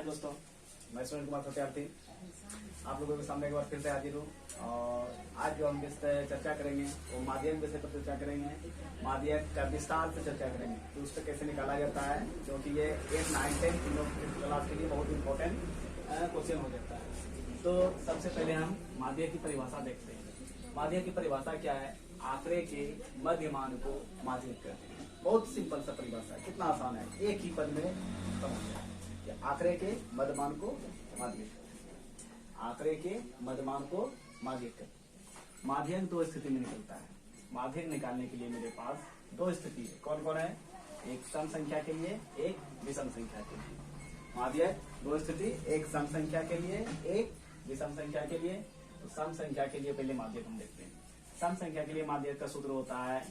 हाय दोस्तों, मैं सुनील कुमार सत्यार्थी आप लोगों के सामने एक बार फिर से हाजिर हूँ। और आज जो हम विषय चर्चा करेंगे वो माध्यक विषय पर चर्चा करेंगे। माध्यक का विस्तार से चर्चा करेंगे कि उसको कैसे निकाला जाता है, क्योंकि ये 8, 9, 10 तीनों क्लास के लिए बहुत इंपॉर्टेंट क्वेश्चन हो जाता है। तो सबसे पहले हम माध्यक की परिभाषा देखते हैं। माध्यक की परिभाषा क्या है? आंकड़े के मध्यमान को माध्यक कहते हैं। बहुत सिंपल सा परिभाषा है, कितना आसान है, एक ही पद में समझ जाए। आंकड़े के मध्यमान को माध्यक, आंकड़े के मध्यमान को माध्यक। माध्यक दो स्थिति में निकलता है। माध्यक निकालने के लिए मेरे पास दो स्थिति है। कौन कौन है? एक सम संख्या के लिए, एक विषम संख्या के लिए। माध्यक दो स्थिति, एक सम संख्या के लिए, एक विषम संख्या के लिए। तो सम संख्या के लिए पहले माध्यक हम देखते हैं। सम संख्या के लिए माध्यक का सूत्र होता है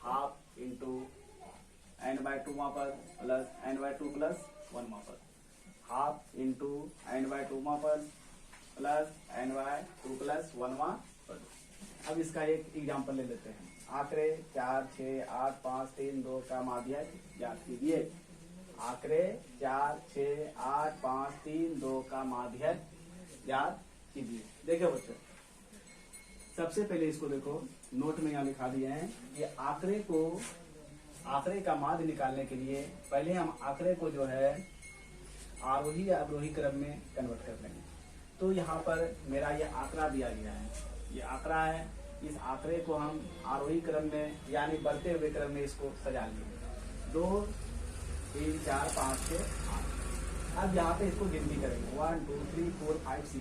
हाफ इंटू n/2 मापर प्लस n/2 प्लस 1 मापर। हाफ इंटू n/2 मापर प्लस n/2 प्लस 1 मापर। अब इसका एक एग्जाम्पल ले लेते हैं। आंकड़े 4, 6, 8, 5, 3, 2 का माध्यक ज्ञात कीजिए। आंकड़े 4, 6, 8, 5, 3, 2 का माध्यक ज्ञात कीजिए। देखो बच्चों, सबसे पहले इसको देखो, नोट में यहाँ लिखा दिए हैं। ये आंकड़े का माध्य निकालने के लिए पहले हम आंकड़े को जो है आरोही या अवरोही क्रम में कन्वर्ट कर लेंगे। तो यहाँ पर मेरा ये आंकड़ा दिया गया है, ये आंकड़ा है। इस आंकड़े को हम आरोही क्रम में यानी बढ़ते हुए क्रम में इसको सजा लेंगे। 2, 3, 4, 5, 6, 8। अब यहाँ पे इसको गिनती करेंगे 1, 2, 3, 4, 5, 6।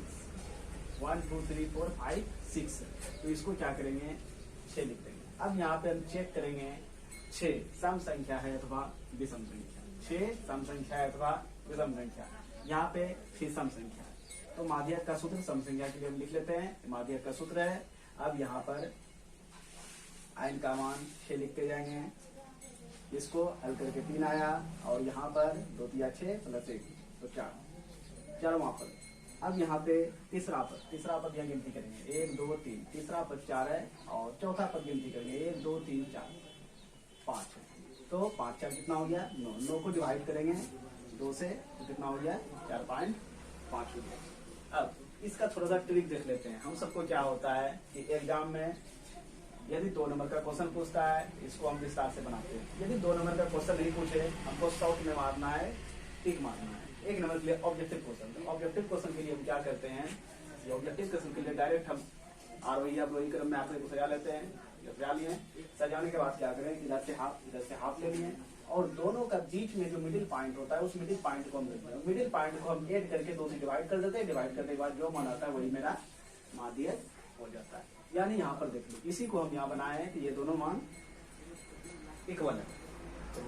1, 2, 3, 4, 5, 6। तो इसको क्या करेंगे? 6 लिख देंगे। अब यहाँ पे हम चेक करेंगे 6 सम संख्या है अथवा विषम संख्या। 6 सम संख्या है अथवा विषम संख्या। यहाँ पे 6 सम संख्या है। तो माध्यक का सूत्र सम संख्या के लिए हम लिख लेते हैं। माध्यक का सूत्र है। अब यहाँ पर n का मान 6 लिखते जाएंगे। इसको हल करके 3 आया और यहाँ पर 2 3 6 प्लस 1 तो 4 वहां पर। अब यहाँ पे तीसरा पद यहाँ गिनती करेंगे 1, 2, 3। तीसरा पद 4 है और चौथा पद गिनती करेंगे 1, 2, 3, 4, 5 है। तो 5 4 कितना हो गया? 9। 9 को डिवाइड करेंगे 2 से तो कितना हो गया? 4.5 हो गया। अब इसका थोड़ा सा ट्रिक देख लेते हैं। हम सबको क्या होता है कि एग्जाम में यदि 2 नंबर का क्वेश्चन पूछता है, इसको हम विस्तार से बनाते हैं। यदि 2 नंबर का क्वेश्चन नहीं पूछे, हमको शॉर्ट में मारना है, टिक मारना है। 1 नंबर के लिए ऑब्जेक्टिव क्वेश्चन। ऑब्जेक्टिव क्वेश्चन के लिए हम क्या करते हैं? ये ऑब्जेक्टिव क्वेश्चन के लिए डायरेक्ट हम आरोही अवरोही क्रम में आंकड़े को सजा लेते हैं। सजा लिए, सजाने के बाद क्या करें? इधर से हाफ ले लिए और दोनों का बीच में जो मिडिल पॉइंट होता है उस मिडिल पॉइंट को हम लेते हैं। मिडिल पॉइंट को हम ऐड करके 2 से डिवाइड कर देते हैं। डिवाइड करने के बाद जो मान आता है वही मेरा माध्यक हो जाता है। यानी यहाँ पर देख लो, इसी को हम यहाँ बनाए हैं कि ये दोनों मान इक्वल है। तो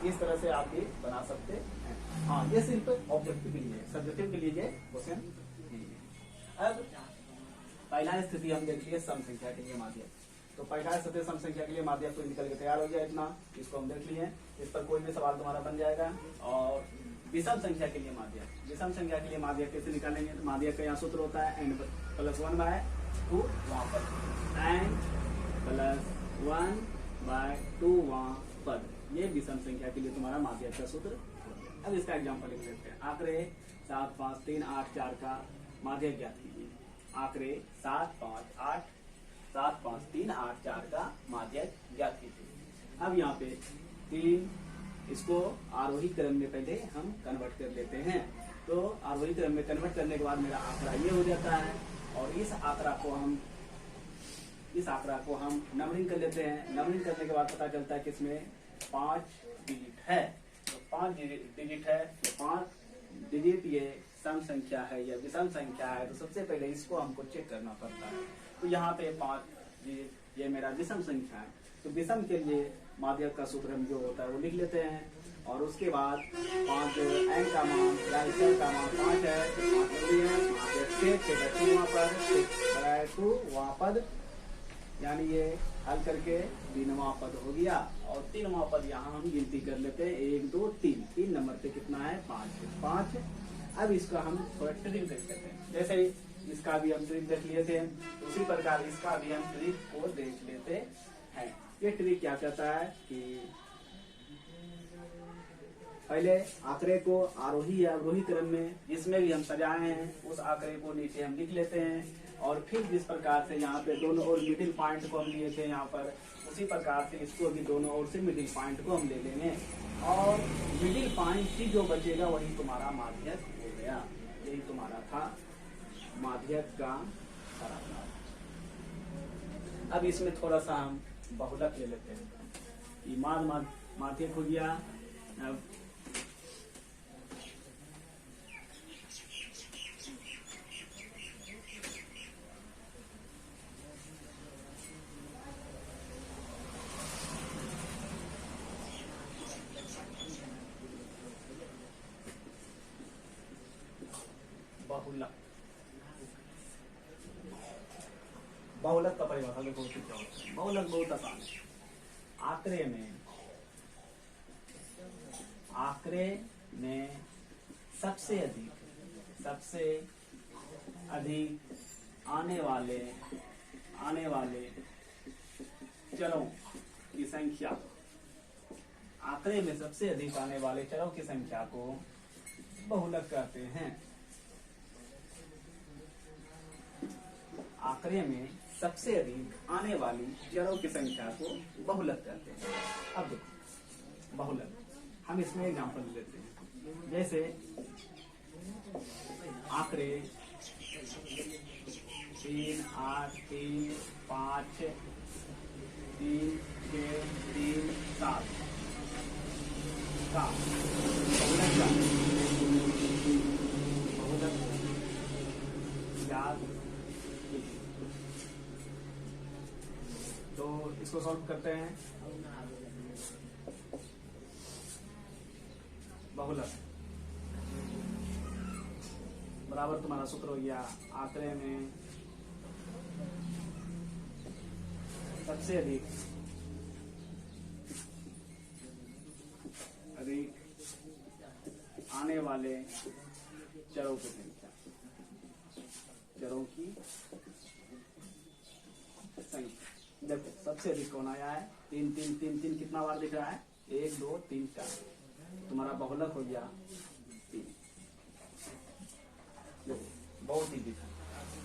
इस तरह से आप ये बना सकते हैं। हाँ, ये सिर्फ ऑब्जेक्टिव के लिए, सब्जेक्टिव के लिए ये क्वेश्चन नहीं है। अब पहला स्थिति हम देख लिए सम संख्या के लिए माध्यक। तो पहला स्थिति सम संख्या के लिए माध्यक तो निकल के तैयार हो गया। इतना इसको हम देख लिए। इस पर कोई भी सवाल तुम्हारा बन जाएगा। और विषम संख्या के लिए माध्यक, विषम संख्या के लिए माध्यक कैसे निकालेंगे? तो माध्यक का यहाँ सूत्र होता है n+1/2 वहां पर, n+1/2 वहां पर। ये विषम संख्या के लिए तुम्हारा माध्यक का सूत्र। अब इसका एग्जाम्पल लिख लेते हैं। आंकड़े 7, 5, 3, 8, 4 का माध्यक ज्ञात कीजिए। आंकड़े 7, 5, 3, 8, 4 का माध्यक ज्ञात कीजिए। अब यहाँ पे 3, इसको आरोही क्रम में पहले हम कन्वर्ट कर लेते हैं। तो आरोही क्रम में कन्वर्ट करने के बाद मेरा आंकड़ा ये हो जाता है। और इस आंकड़ा को हम नंबरिंग कर लेते हैं। नंबरिंग करने के बाद पता चलता है कि इसमें 5 डिजिट है। तो 5 डिजिट है, तो 5 डिजिट ये सम संख्या है या विषम संख्या है। तो सबसे पहले इसको हमको चेक करना पड़ता है। तो यहाँ पे 5 डिजिट ये मेरा विषम संख्या है। तो विषम के लिए माध्यक का सूत्र हम जो होता है वो लिख लेते हैं। और उसके बाद 5 n का मान या n का मान 5 है, 6 वहाँ पर 2 वहाँ पद, यानी ये हल करके 3वां पद हो गया। और 3वां पद यहाँ हम गिनती कर लेते हैं 1, 2, 3। 3 नंबर पे कितना है? 5। अब इसका हम थोड़ा ट्रिक देख लेते हैं। जैसे इसका भी हम ट्रिक देख लिए थे, उसी प्रकार इसका भी हम ट्रिक को देख लेते हैं। ये ट्रिक क्या कहता है कि पहले आंकड़े को आरोही या अवरोही क्रम में जिसमें भी हम सजाए हैं उस आंकड़े को नीचे हम लिख लेते हैं और फिर जिस प्रकार से यहाँ पे दोनों ओर मिडिल पॉइंट को हम लिए थे यहाँ पर उसी प्रकार से इसको भी दोनों ओर से मिडिल पॉइंट को हम ले लेंगे और मिडिल पॉइंट ही जो बचेगा वही तुम्हारा माध्यक हो गया। यही तुम्हारा था माध्यक का सारांश। अब इसमें थोड़ा सा हम बहुलक ले लेते हैं। ये माध्यक हो गया। अब बहुलक, बहुलक का परिभाषा देखो क्या होता है। बहुलक बहुत आसान है। आंकड़े में सबसे अधिक आने वाले चरों की संख्या, आंकड़े में सबसे अधिक आने वाले चरों की संख्या को बहुलक कहते हैं। आंकड़े में सबसे अधिक आने वाली चरों की संख्या को बहुलक कहते हैं। अब देखो बहुलक, हम इसमें एग्जांपल लेते हैं। जैसे आंकड़े 3, 8, 3, 5, 3, 6, 3, 7 का बहुलक याद। तो इसको सॉल्व करते हैं। बहुलक बराबर तुम्हारा सूत्र हो गया, आंकड़े में सबसे अधिक आने वाले चरों की संख्या, देखो सबसे अधिक कौन आया है? 3, 3, 3, 3 कितना बार दिख रहा है? 1, 2, 3, 4। तुम्हारा बहुलक हो गया 3। देखो बहुत ही दिखा।